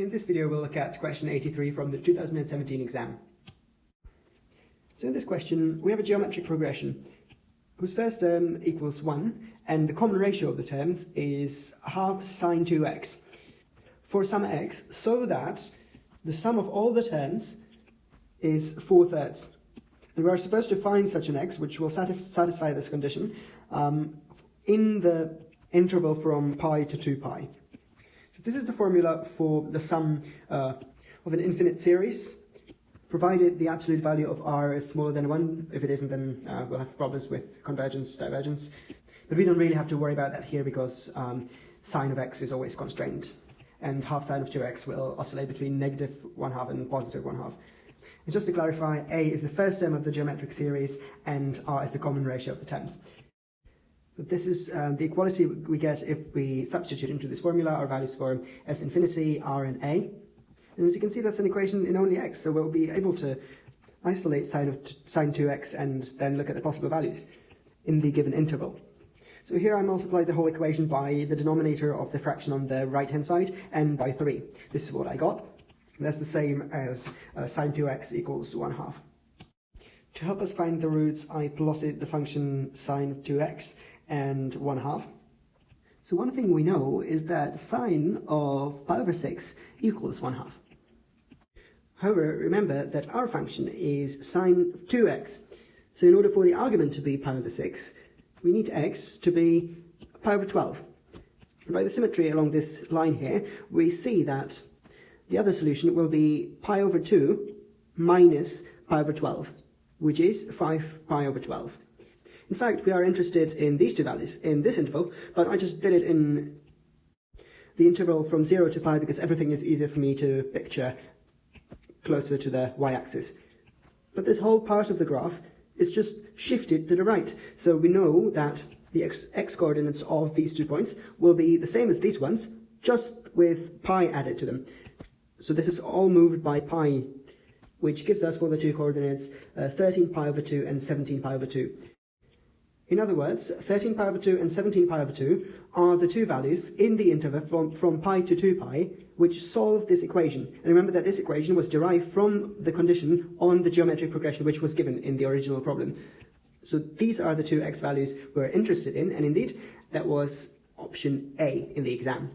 In this video we'll look at question 83 from the 2017 exam. So in this question we have a geometric progression whose first term equals 1 and the common ratio of the terms is half sine 2x for some x, so that the sum of all the terms is 4/3. And we are supposed to find such an x which will satisfy this condition in the interval from pi to 2 pi. So this is the formula for the sum of an infinite series, provided the absolute value of r is smaller than 1. If it isn't, then we'll have problems with convergence, divergence. But we don't really have to worry about that here because sine of x is always constrained. And half sine of 2x will oscillate between -1/2 and +1/2. And just to clarify, a is the first term of the geometric series and r is the common ratio of the terms. But this is the equality we get if we substitute into this formula our values for s infinity, r and a. And as you can see, that's an equation in only x, so we'll be able to isolate sine 2x and then look at the possible values in the given interval. So here I multiplied the whole equation by the denominator of the fraction on the right-hand side and by 3. This is what I got. And that's the same as sine 2x equals 1/2. To help us find the roots, I plotted the function sine of 2x and 1/2. So one thing we know is that sine of pi over 6 equals 1/2. However, remember that our function is sine of 2x. So in order for the argument to be pi over 6, we need x to be pi over 12. And by the symmetry along this line here, we see that the other solution will be pi over 2 minus pi over 12, which is 5 pi over 12. In fact, we are interested in these two values in this interval, but I just did it in the interval from 0 to pi because everything is easier for me to picture closer to the y-axis. But this whole part of the graph is just shifted to the right, so we know that the x-coordinates of these 2 points will be the same as these ones, just with pi added to them. So this is all moved by pi, which gives us for the 2 coordinates 13 pi over 2 and 17 pi over 2. In other words, 13 pi over 2 and 17 pi over 2 are the 2 values in the interval from pi to 2 pi, which solve this equation. And remember that this equation was derived from the condition on the geometric progression which was given in the original problem. So these are the 2 x values we're interested in, and indeed that was option A in the exam.